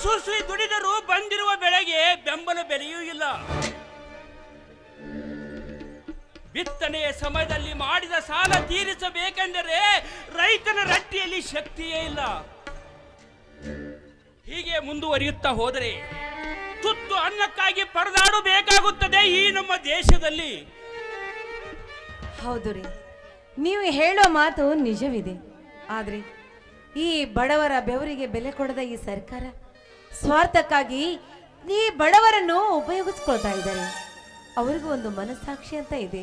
ಸುಸಿ ದುಡಿದರೂ ಬಂದಿರುವ ಬೆಳೆಗೆ ಬೆಂಬಲ ಬೆಲೆಯೂ ಇಲ್ಲ. ಬಿತ್ತನೆಯ ಸಮಯದಲ್ಲಿ ಮಾಡಿದ ಸಾಲ ತೀರಿಸಬೇಕೆಂದರೆ ರೈತನ ರಟ್ಟಿಯಲ್ಲಿ ಶಕ್ತಿಯೇ ಇಲ್ಲ. ಹೀಗೆ ಮುಂದುವರಿಯುತ್ತಾ ಹೋದರೆ ತುತ್ತು ಅನ್ನಕ್ಕಾಗಿ ಪರದಾಡಬೇಕಾಗುತ್ತದೆ ಈ ನಮ್ಮ ದೇಶದಲ್ಲಿ. ಹೌದು ರೀ, ನೀವು ಹೇಳೋ ಮಾತು ನಿಜವಿದೆ. ಆದರೆ ಈ ಬಡವರ ಬೆವರಿಗೆ ಬೆಲೆ ಕೊಡದ ಈ ಸರ್ಕಾರ ಸ್ವಾರ್ಥಕ್ಕಾಗಿ ಈ ಬಡವರನ್ನು ಉಪಯೋಗಿಸ್ಕೊಳ್ತಾ ಇದ್ದಾರೆ. ಅವ್ರಿಗೂ ಒಂದು ಮನಸ್ಸಾಕ್ಷಿ ಅಂತ ಇದೆ.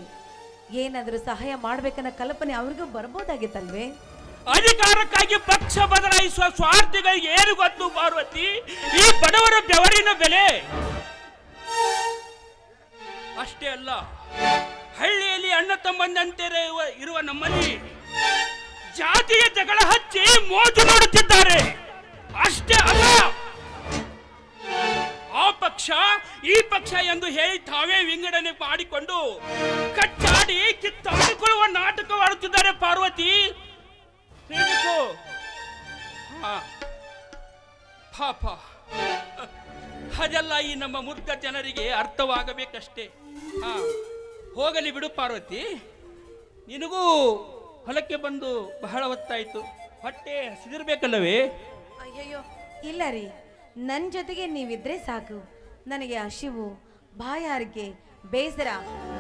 ಏನಾದರೂ ಸಹಾಯ ಮಾಡ್ಬೇಕನ್ನ ಕಲ್ಪನೆ ಅವ್ರಿಗೂ ಬರ್ಬೋದಾಗಿತ್ತಲ್ವೇ? ಅಧಿಕಾರಕ್ಕಾಗಿ ಪಕ್ಷ ಬದಲಾಯಿಸುವ ಸ್ವಾರ್ಥಿಗಳಿಗೆ ಏನು ಗೊತ್ತು ಪಾರ್ವತಿ ಈ ಬಡವರ ಬೆವರಿನ ಬೆಲೆ? ಅಷ್ಟೇ ಅಲ್ಲ, ಹಳ್ಳಿಯಲ್ಲಿ ಅಣ್ಣ ತಮ್ಮಂದಂತೆ ಇರುವ ನಮ್ಮಲ್ಲಿ ಜಾತಿಯ ಜಗಳ ಹಚ್ಚಿ ಮೋಜು ನೋಡುತ್ತಿದ್ದಾರೆ. ಅಷ್ಟೇ ಅಲ್ಲ, ಆ ಪಕ್ಷ ಈ ಪಕ್ಷ ಎಂದು ಹೇಳಿ ತಾವೇ ವಿಂಗಡಣೆ ಮಾಡಿಕೊಂಡು ಕಚ್ಚಾಡಿ ಕಿತ್ತಾಡಿಕೊಳ್ಳುವ ನಾಟಕವಾಡುತ್ತಿದ್ದಾರೆ ಪಾರ್ವತಿ. ಪಾಪ, ಅದೆಲ್ಲ ಈ ನಮ್ಮ ಮೂರ್ಖ ಜನರಿಗೆ ಅರ್ಥವಾಗಬೇಕಷ್ಟೇ. ಹೋಗಲಿ ಬಿಡು ಪಾರ್ವತಿ, ನಿನಗೂ ಹೊಲಕ್ಕೆ ಬಂದು ಬಹಳ ಹೊತ್ತಾಯಿತು, ಹೊಟ್ಟೆ ಹಸಿದಿರ್ಬೇಕಲ್ಲವೇ? ಅಯ್ಯಯ್ಯೋ ಇಲ್ಲ ರೀ, ನನ್ನ ಜೊತೆಗೆ ನೀವಿದ್ರೆ ಸಾಕು. ನನಗೆ ಹಸಿವು, ಬಾಯಾರಿಕೆ, ಬೇಸರ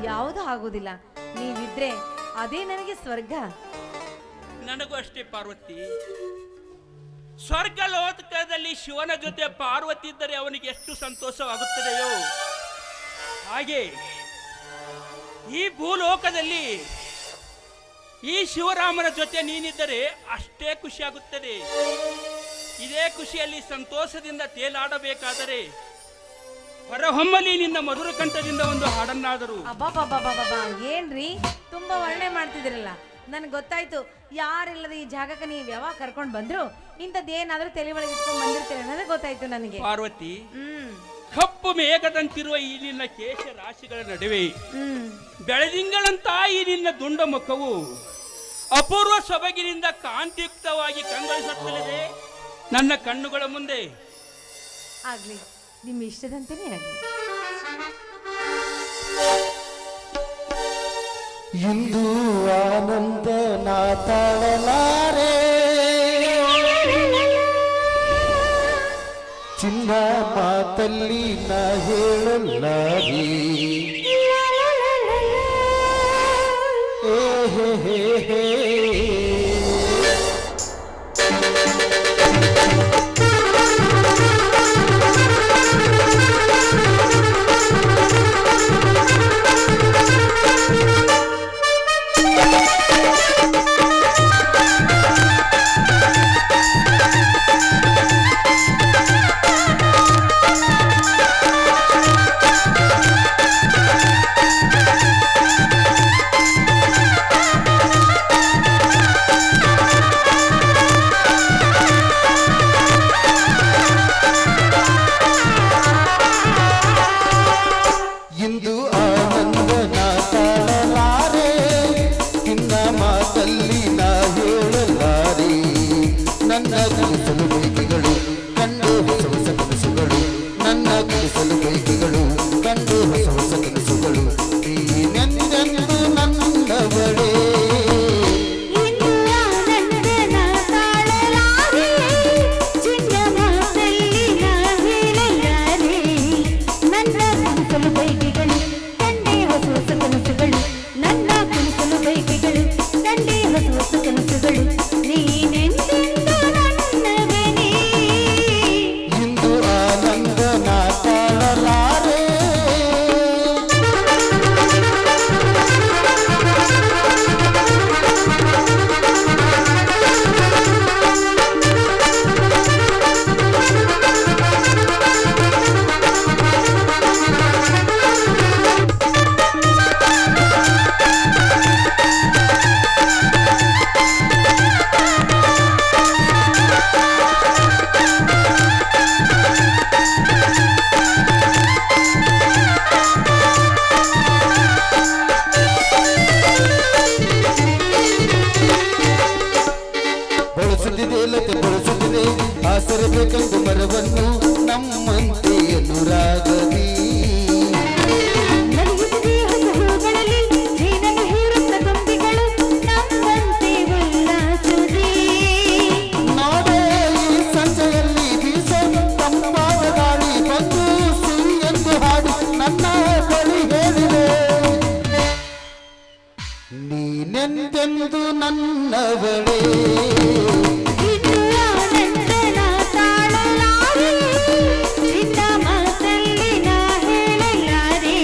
ಯಾವುದೂ ಆಗೋದಿಲ್ಲ. ನೀವಿದ್ರೆ ಅದೇ ನನಗೆ ಸ್ವರ್ಗ. ನನಗೂ ಅಷ್ಟೇ ಪಾರ್ವತಿ. ಸ್ವರ್ಗ ಲೋಕದಲ್ಲಿ ಶಿವನ ಜೊತೆ ಪಾರ್ವತಿ ಇದ್ದರೆ ಅವನಿಗೆ ಎಷ್ಟು ಸಂತೋಷವಾಗುತ್ತದೆಯೋ ಹಾಗೆ ಈ ಭೂಲೋಕದಲ್ಲಿ ಈ ಶಿವರಾಮನ ಜೊತೆ ನೀನಿದ್ದರೆ ಅಷ್ಟೇ ಖುಷಿಯಾಗುತ್ತದೆ. ಇದೇ ಖುಷಿಯಲ್ಲಿ ಸಂತೋಷದಿಂದ ತೇಲಾಡಬೇಕಾದರೆ ಹೊರಹೊಮ್ಮಲಿ ನಿನ್ನ ಮಧುರ ಕಂಠದಿಂದ ಒಂದು ಹಾಡನ್ನಾದರೂ. ಅಬ್ಬಾ ಏನ್ರಿ ತುಂಬಾ ವರ್ಣನೆ ಮಾಡ್ತಿದ್ರಲ್ಲ, ನನ್ಗೆ ಗೊತ್ತಾಯ್ತು. ಯಾರಿಲ್ಲದ ಈ ಜಾಗಕ್ಕೆ ನೀವು ಯಾವಾಗ ಕರ್ಕೊಂಡು ಬಂದ್ರು ಇಂಥದ್ದೇನಾದ್ರೂ ತಲೆ ಒಳಗೆ ಇಟ್ಕೊಂಡು ಬಂದಿರ್ತೀರ ಅನ್ನೋದೇ ಗೊತ್ತಾಯ್ತು ನನಗೆ. ಪಾರ್ವತಿ, ಕಪ್ಪು ಮೇಘದಂತಿರುವ ಈ ನಿನ್ನ ಕೇಶ ರಾಶಿಗಳ ನಡುವೆ ಬೆಳದಿಂಗಳಂತ ಈ ನಿನ್ನ ದುಂಡ ಮುಖವು ಅಪೂರ್ವ ಸೊಬಗಿನಿಂದ ಕಾಂತಿಯುಕ್ತವಾಗಿ ಕಂಗೊಳಿಸುತ್ತಲಿದೆ ನನ್ನ ಕಣ್ಣುಗಳ ಮುಂದೆ. ಆಗ್ಲಿ, ನಿಮ್ಮ ಇಷ್ಟದಂತೆಯೇ ಆಗ್ಲಿ. ಇಂದು ಆನಂದ ನಾ ತಾಳಲಾರೆ, ಚಿನ್ನ ಮಾತಲ್ಲಿ ನಾ ಹೇಳಲಾರಿ. ಹೇ ಹೇ ಹೇ ಮರವನ್ನು ನಮ್ಮಂತೆ ಅನುರಾಗದಿ ನಲಿಯುತ್ತದೆ ಹಸುಗಳಲ್ಲಿ ಜೀವನ ಹೀರುತ್ತ ತುಂಬಿಗಳು ನಮ್ಮಂತೆ ಉಲ್ಲಾಸದಿ. ನೋಡೆ ಈ ಸಂಜೆಯಲ್ಲಿ ಬೀಸೋ ತಂಪಾದ ಗಾಳಿ ಬಂದು ಸಿಹಿ ಎಂದು ಹಾಡಿ ನನ್ನ ಬಳಿ ಹೇಳಿದೆ, ನೀನೆಂದೆಂದು ನನ್ನವಳೇ. ಇನ್ನು ಆನಂದನ ತಾಳಲಾರೆ, ನಿನ್ನ ಮಾತಲ್ಲಿ ನಾ ಹೇಳಲಾರೆ.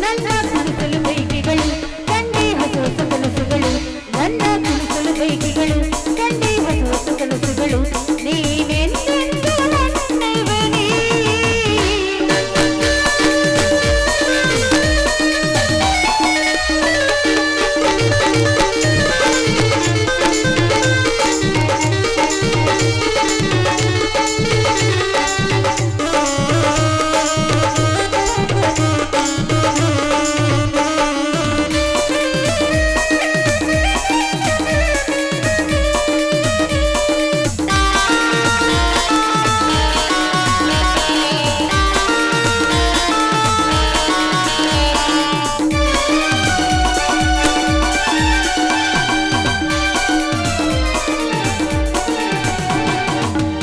ನನ್ನ ಕುಣಿಸಲು ಬೈಕಿಗಳು ಕಂಡೆ ಹೊಸ ಹೊಸ ಕನಸುಗಳು, ನನ್ನ ಕುಣಿಸಲು ಬೈಕಿಗಳು ಕಂಡೆ ಹೊಸ ಹೊಸ ಕನಸುಗಳು, ನೀನೆಂದೆಂದು ನನ್ನವನೇ.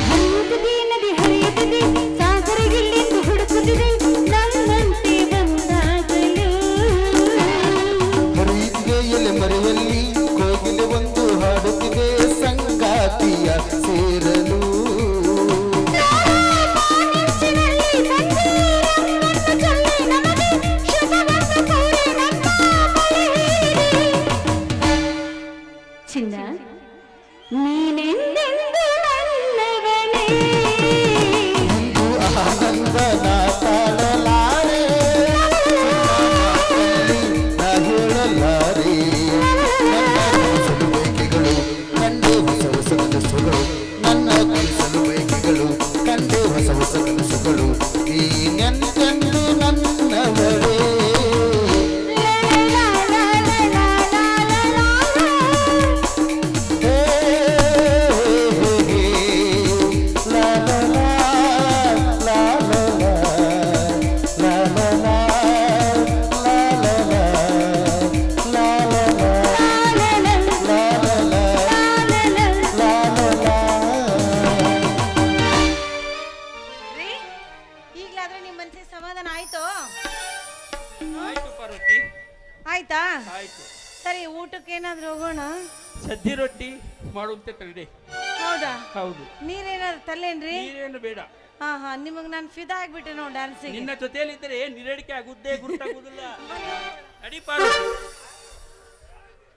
ಹರಿಯುತ್ತದೆ ನದಿ ಹರಿಯುತ್ತದೆ, ಸಾಗರಗಿಲ್ಲೆಂದು ಹುಡುಕುತ್ತಿದೆ ನನ್ನಂತೆ ಬಂದಾಗಲು. ಹರಿಯುತ್ತಿದೆ ಎಲೆ ಮರೆಯಲ್ಲಿ ಕೋಗಿಲೆ ಒಂದು ಹಾಡುತ್ತಿದೆ ಸಂಗಾತಿಯ ಸೇರಲು. ಬಾನಿಚ್ಚಿನಲ್ಲಿ ಬಂದು ರಂಗನ್ನು ಚೆಲ್ಲಿ ನಮಗೆ ಶುಭವನ್ನು ಕೋರಿ ನಮ್ಮ ಬಳಿ ಹೇಳಿದೆ. ಚಿನ್ನ ನೀನೆಂದೆಂದು ನನ್ನವನೇ. ಇಂದು ಆನಂದ ನಾ ತಾಳಲಾರೆ, ನಾ ಹೇಳಲಾರೆ. ನನ್ನ ಕುಣಿಸಲು ಬೈಕಿಗಳು ಕಂಡೆ ಹೊಸ ಹೊಸ ಕನಸುಗಳು, ನನ್ನ ಕುಣಿಸಲು ಬೈಕಿಗಳು ಕಂಡೆ ಹೊಸ ಹೊಸ ಕನಸುಗಳು, ನೀನೆಂದೆಂದು ನನ್ನವಳೇ. ಲಾ ಲಾ ಲಾ ಲಾ ಲಾ ಲಾ ಲಾ ಲಾ. ಹೇ, ಹೇ, ಹೇ, ಲಾ ಲಾ ಲಾ, ಲಾ ಲಾ ಲಾ, ಲಾ ಲಾ ಲಾ, ಲಾ ಲಾ ಲಾ, ಲಾ ಲಾ ಲಾ, ಲಾ ಲಾ ಲಾ, ಲಾ ಲಾ ಲಾ. ರೀ, ಈಗ್ಲಾದ್ರೆ ನಿಮ್ಮ ಮನಸ್ಸಿಗೆ ಸಮಾಧಾನ ಆಯ್ತು? ಆಯ್ತು ಪಾರ್ವತಿ, ಆಯ್ತಾ? ಆಯ್ತು. ಸರಿ, ಊಟಕ್ಕೆ ಏನಾದ್ರೂ ಹೋಗೋಣ? ಸಜ್ಜಿ ರೊಟ್ಟಿ ಮಾಡುವಂತೆ ತರಡೆ. ಹೌದಾ? ಹೌದು, ನೀರೇನಾದ್ರು ತರ್ಲೇನ್ರಿ? ನೀರೇನು ಬೇಡ. ಹಾ ಹಾ, ನಿಮಗ್ ನಾನು ಫಿದಾ ಆಗ್ಬಿಟ್ಟೆ ನೋಡಿ ಡ್ಯಾನ್ಸಿಗೆ. ನಿನ್ನ ಜೊತೆಯಲ್ಲಿದ್ದರೆ ನಿರಡಿಕೆ ಆಗುದೇ ಗುರುತಾಗುವುದಿಲ್ಲ. ನಡಿ ಪಾರ್ವತಿ.